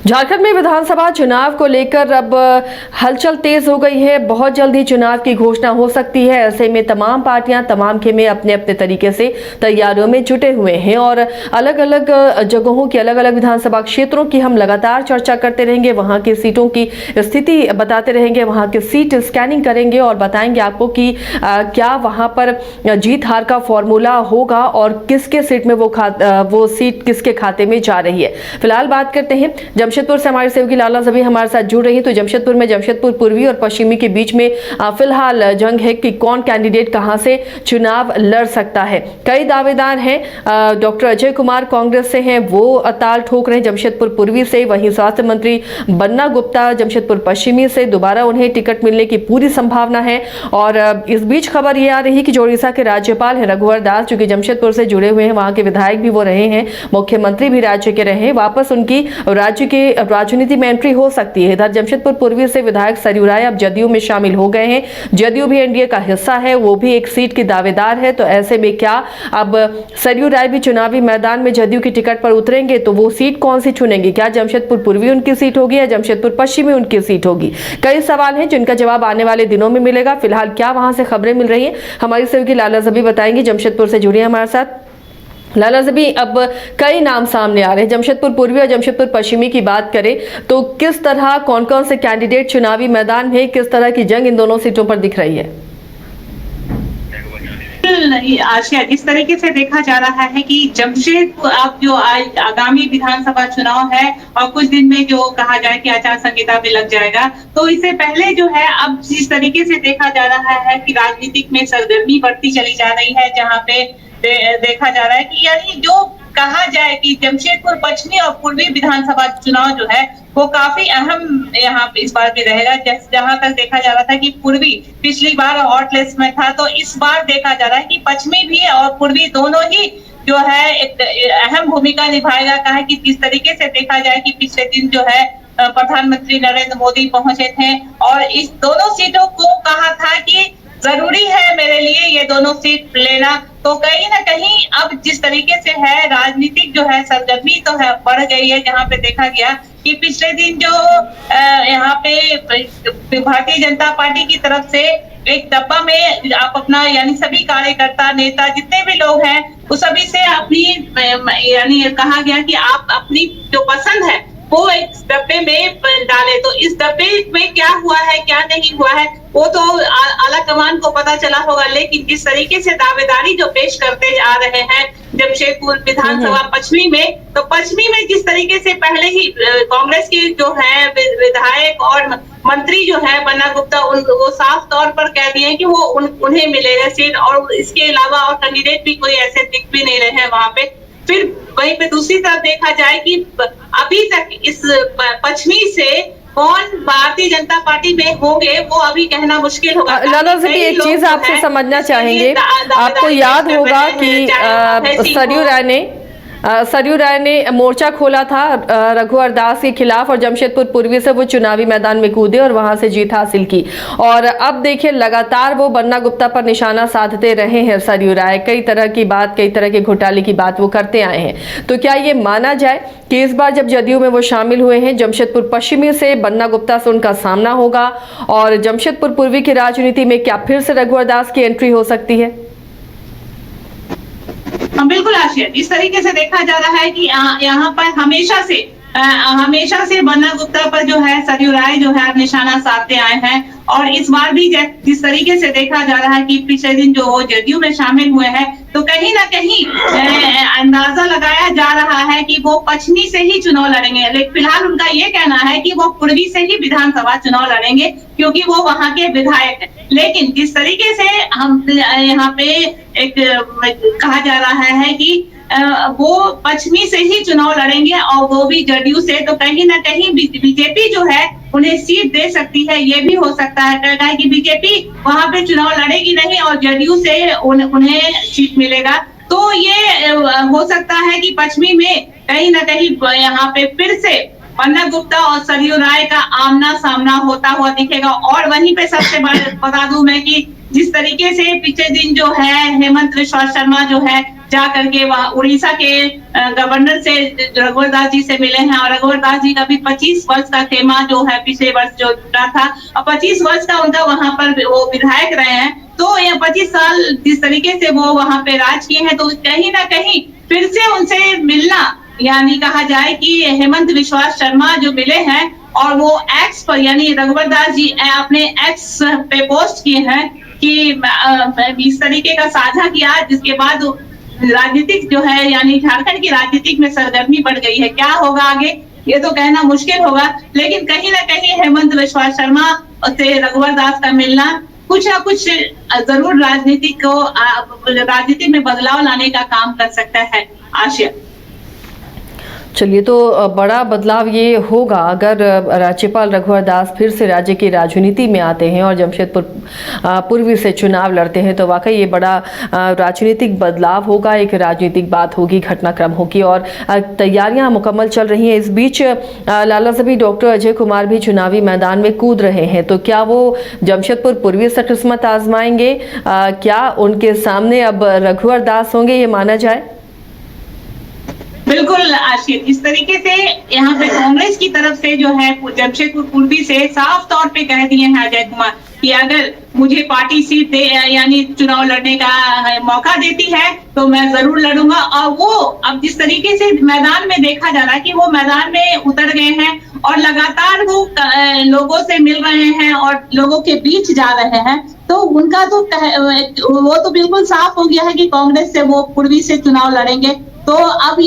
झारखंड में विधानसभा चुनाव को लेकर अब हलचल तेज हो गई है। बहुत जल्दी चुनाव की घोषणा हो सकती है। ऐसे में तमाम पार्टियां तमाम खेमे अपने अपने तरीके से तैयारियों में जुटे हुए हैं और अलग अलग जगहों की अलग अलग विधानसभा क्षेत्रों की हम लगातार चर्चा करते रहेंगे। वहां की सीटों की स्थिति बताते रहेंगे, वहां की सीट स्कैनिंग करेंगे और बताएंगे आपको कि क्या वहां पर जीत हार का फॉर्मूला होगा और किसके सीट में वो सीट किसके खाते में जा रही है। फिलहाल बात करते हैं जमशेदपुर से हमारे सहयोगी लाला ज़बी हमारे साथ जुड़ रही हैं। तो जमशेदपुर में जमशेदपुर पूर्वी और पश्चिमी के बीच में फिलहाल जंग है कि कौन कैंडिडेट कहां से चुनाव लड़ सकता है। कई दावेदार हैं। डॉक्टर अजय कुमार कांग्रेस से हैं, वो ताल ठोक रहे हैं जमशेदपुर पूर्वी से। वहीं स्वास्थ्य मंत्री बन्ना गुप्ता जमशेदपुर पश्चिमी से, दोबारा उन्हें टिकट मिलने की पूरी संभावना है। और इस बीच खबर ये आ रही है कि जो उड़ीसा के राज्यपाल है रघुवर दास, जो कि जमशेदपुर से जुड़े हुए हैं, वहां के विधायक भी वो रहे हैं, मुख्यमंत्री भी राज्य के रहे हैं, वापस उनकी राज्य के राजनीति में एंट्री हो सकती है। इधर जमशेदपुर पूर्वी से विधायक सरयू राय अब जदयू में शामिल हो गए हैं। जदयू भी एनडीए का हिस्सा है, वो भी एक सीट की दावेदार है। तो ऐसे में क्या अब सरयू राय भी चुनावी मैदान में जदयू की टिकट पर उतरेंगे? तो वो सीट कौन सी चुनेंगे? क्या जमशेदपुर पूर्वी उनकी सीट होगी या जमशेदपुर पश्चिमी उनकी सीट होगी? कई सवाल हैं जिनका जवाब आने वाले दिनों में मिलेगा। फिलहाल क्या वहां से खबरें मिल रही है, हमारी सहयोगी लाला ज़बी बताएंगे, जमशेदपुर से जुड़ी है हमारे साथ। लाला ज़बी, अब कई नाम सामने आ रहे हैं। जमशेदपुर पूर्वी और जमशेदपुर पश्चिमी की बात करें तो किस तरह कौन कौन से कैंडिडेट चुनावी मैदान में, किस तरह की जंग इन दोनों सीटों पर दिख रही है? आज इस तरीके से देखा जा रहा है कि जमशेदपुर अब जो आगामी विधानसभा चुनाव है और कुछ दिन में जो कहा जाए कि आचार संहिता भी लग जाएगा, तो इससे पहले जो है अब जिस तरीके से देखा जा रहा है कि राजनीतिक में सरगर्मी बढ़ती चली जा रही है, जहाँ पे देखा जा रहा है कि यानी जो कहा जाए कि जमशेदपुर पश्चिमी और पूर्वी विधानसभा चुनाव जो है वो काफी अहम यहाँ पे इस बार भी रहेगा। जहां तक देखा जा रहा था कि पूर्वी पिछली बार हॉट लिस्ट में था, तो इस बार देखा जा रहा है कि पश्चिमी भी और पूर्वी दोनों ही जो है एक अहम भूमिका निभाएगा। कहा कि किस तरीके से देखा जाए कि पिछले दिन जो है प्रधानमंत्री नरेंद्र मोदी पहुंचे थे और इस दोनों सीटों को कहा था कि जरूरी है मेरे लिए ये दोनों सीट लेना। तो कहीं ना कहीं अब जिस तरीके से है राजनीतिक जो है सरगर्मी तो है बढ़ गई है, जहाँ पे देखा गया कि पिछले दिन जो यहाँ पे भारतीय जनता पार्टी की तरफ से एक डब्बा में आप अपना यानी सभी कार्यकर्ता नेता जितने भी लोग हैं उस सभी से अपनी यानी कहा गया कि आप अपनी जो पसंद है वो एक डब्बे में डाले। तो इस डब्बे में क्या हुआ है क्या नहीं हुआ है वो तो आला कमान को पता चला होगा, लेकिन जिस तरीके से दावेदारी जो पेश करते आ रहे हैं जमशेदपुर विधानसभा पश्चिमी में, तो पश्चिमी में जिस तरीके से पहले ही कांग्रेस के जो है विधायक और मंत्री जो है बन्ना गुप्ता वो साफ तौर पर कह दिए कि वो उन्हें मिलेगा सीट और इसके अलावा और कैंडिडेट भी कोई ऐसे दिख भी नहीं रहे हैं वहां पे। फिर वहीं पे दूसरी तरफ देखा जाए कि अभी तक इस पश्चिमी से कौन भारतीय जनता पार्टी में होंगे वो अभी कहना मुश्किल होगा। लाला ज़बी, एक चीज आपसे समझना चाहेंगे, आपको याद होगा कि सरयू राय ने मोर्चा खोला था रघुवर दास के खिलाफ और जमशेदपुर पूर्वी से वो चुनावी मैदान में कूदे और वहां से जीत हासिल की। और अब देखिए लगातार वो बन्ना गुप्ता पर निशाना साधते रहे हैं सरयू राय, कई तरह की बात, कई तरह के घोटाले की बात वो करते आए हैं। तो क्या ये माना जाए कि इस बार जब जदयू में वो शामिल हुए हैं जमशेदपुर पश्चिमी से बन्ना गुप्ता से उनका सामना होगा और जमशेदपुर पूर्वी की राजनीति में क्या फिर से रघुवर दास की एंट्री हो सकती है? बिल्कुल आशिया, इस तरीके से देखा जा रहा है कि यहाँ पर हमेशा से बन्ना गुप्ता पर जो है सरयू राय जो है निशाना साधते आए हैं और इस बार भी जिस तरीके से देखा जा रहा है कि पिछले दिन जो वो जदयू में शामिल हुए हैं, तो कहीं ना कहीं अंदाजा लगाया जा रहा है कि वो पश्चिमी से ही चुनाव लड़ेंगे। लेकिन फिलहाल उनका ये कहना है कि वो पूर्वी से ही विधानसभा चुनाव लड़ेंगे क्योंकि वो वहां के विधायक हैं। लेकिन जिस तरीके से हम यहाँ पे एक कहा जा रहा है कि वो पश्चिमी से ही चुनाव लड़ेंगे और वो भी जदयू से, तो कहीं ना कहीं बीजेपी जो है उन्हें सीट दे सकती है, ये भी हो सकता है कि बीजेपी वहां पे चुनाव लड़ेगी नहीं और जदयू से उन्हें सीट मिलेगा। तो ये हो सकता है कि पश्चिमी में कहीं ना कहीं यहाँ पे फिर से बन्ना गुप्ता और सरयू राय का आमना सामना होता हुआ दिखेगा। और वहीं पे सबसे बता दूं मैं कि जिस तरीके से पिछले दिन जो है हेमंत बिश्वा शर्मा जो है जा करके वहाँ उड़ीसा के गवर्नर से रघुवर दास जी से मिले हैं और रघुवर दास जी का भी 25 वर्ष का खेमा जो है पिछले वर्ष जो जुड़ा था और 25 वर्ष का उनका वहां पर वो विधायक रहे हैं। तो ये 25 साल जिस तरीके से वो वहां पे राज किए हैं तो कहीं ना कहीं फिर से उनसे मिलना, यानी कहा जाए कि हेमंत बिस्वा शर्मा जो मिले हैं और वो एक्स पर यानी रघुवर दास जी अपने एक्स पे पोस्ट किए हैं कि इस तरीके का साझा किया, जिसके बाद राजनीतिक जो है यानी झारखंड की राजनीतिक में सरगर्मी बढ़ गई है। क्या होगा आगे ये तो कहना मुश्किल होगा, लेकिन कहीं ना कहीं हेमंत बिस्वा शर्मा से रघुवर दास का मिलना कुछ ना कुछ जरूर राजनीति में बदलाव लाने का काम कर सकता है। आशय चलिए, तो बड़ा बदलाव ये होगा अगर राज्यपाल रघुवर दास फिर से राज्य की राजनीति में आते हैं और जमशेदपुर पूर्वी से चुनाव लड़ते हैं, तो वाकई ये बड़ा राजनीतिक बदलाव होगा, एक राजनीतिक बात होगी, घटनाक्रम होगी और तैयारियां मुकम्मल चल रही हैं। इस बीच लालाजबी डॉक्टर अजय कुमार भी चुनावी मैदान में कूद रहे हैं, तो क्या वो जमशेदपुर पूर्वी से किस्मत आजमाएंगे? क्या उनके सामने अब रघुवर दास होंगे, ये माना जाए? बिल्कुल आशीष, इस तरीके से यहाँ पे कांग्रेस की तरफ से जो है जमशेदपुर पूर्वी से साफ तौर पे कह दिए हैं अजय कुमार कि अगर मुझे पार्टी सीट दे यानी चुनाव लड़ने का मौका देती है तो मैं जरूर लड़ूंगा। और वो अब जिस तरीके से मैदान में देखा जा रहा है कि वो मैदान में उतर गए हैं और लगातार वो लोगों से मिल रहे हैं और लोगों के बीच जा रहे हैं, तो उनका तो वो तो बिल्कुल साफ हो गया है कि कांग्रेस से वो पूर्वी से चुनाव लड़ेंगे। तो अब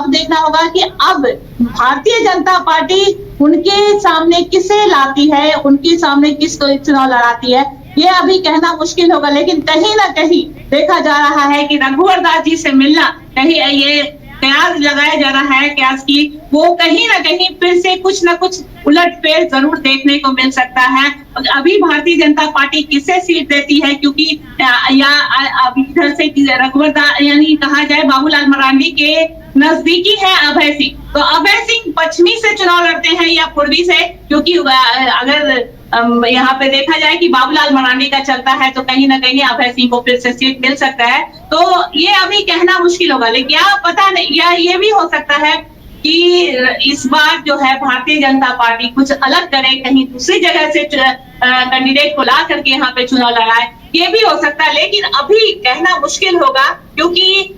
देखना होगा कि अब भारतीय जनता पार्टी उनके सामने किसे लाती है, उनके सामने किसको चुनाव लड़ाती है, ये अभी कहना मुश्किल होगा। लेकिन कहीं ना कहीं देखा जा रहा है कि रघुवर दास जी से मिलना, कहीं ये कयास लगाया जा रहा है कयास की वो कहीं ना कहीं फिर से कुछ ना कुछ उलटफेर जरूर देखने को मिल सकता है। अभी भारतीय जनता पार्टी किसे सीट देती है, क्योंकि अभी इधर से रघुवर दास यानी कहा जाए बाबूलाल मरांडी के नजदीकी है अभय सिंह, तो अभय सिंह पश्चिमी से चुनाव लड़ते हैं या पूर्वी से, क्योंकि अगर यहाँ पे देखा जाए कि बाबूलाल मरांडी का चलता है तो कहीं ना कहीं अभय सिंह को फिर से सीट मिल सकता है। तो ये अभी कहना मुश्किल होगा, लेकिन क्या पता नहीं, या ये भी हो सकता है कि इस बार जो है भारतीय जनता पार्टी कुछ अलग करे, कहीं दूसरी जगह से कैंडिडेट को ला करके यहाँ पे चुनाव लड़ाए, ये भी हो सकता है। लेकिन अभी कहना मुश्किल होगा क्योंकि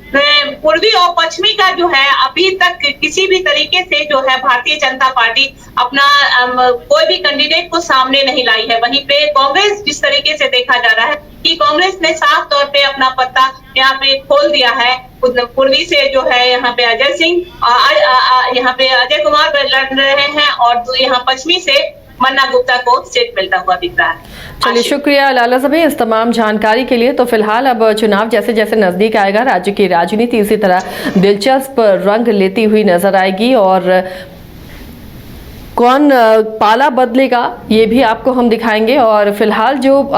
पूर्वी और पश्चिमी का जो है अभी तक किसी भी तरीके से जो है भारतीय जनता पार्टी अपना कोई भी कैंडिडेट को सामने नहीं लाई है। वहीं पे कांग्रेस जिस तरीके से देखा जा रहा है कि कांग्रेस ने साफ तौर पे अपना पत्ता यहाँ पे खोल दिया है। पूर्वी से जो है यहाँ पे अजय सिंह, यहाँ पे अजय कुमार लड़ रहे हैं और यहाँ पश्चिमी से मन्ना गुप्ता को सीट मिलता हुआ दिख रहा है। चलिए, शुक्रिया लालाजबी इस तमाम जानकारी के लिए। तो फिलहाल अब चुनाव जैसे जैसे नजदीक आएगा, राज्य की राजनीति इसी तरह दिलचस्प रंग लेती हुई नजर आएगी और कौन पाला बदलेगा ये भी आपको हम दिखाएंगे। और फिलहाल जो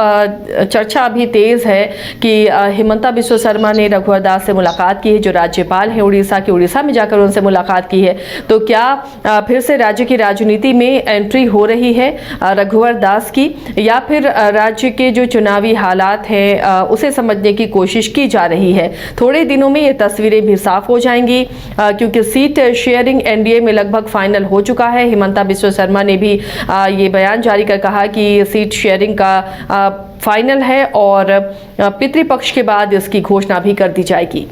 चर्चा अभी तेज है कि हिमंता बिस्वा शर्मा ने रघुवर दास से मुलाकात की है, जो राज्यपाल हैं उड़ीसा के, उड़ीसा में जाकर उनसे मुलाकात की है, तो क्या फिर से राज्य की राजनीति में एंट्री हो रही है रघुवर दास की, या फिर राज्य के जो चुनावी हालात हैं उसे समझने की कोशिश की जा रही है? थोड़े दिनों में ये तस्वीरें भी साफ हो जाएंगी क्योंकि सीट शेयरिंग एनडीए में लगभग फाइनल हो चुका है। हिमंता बिस्वा शर्मा ने भी ये बयान जारी कर कहा कि सीट शेयरिंग का फाइनल है और पितृपक्ष के बाद इसकी घोषणा भी कर दी जाएगी।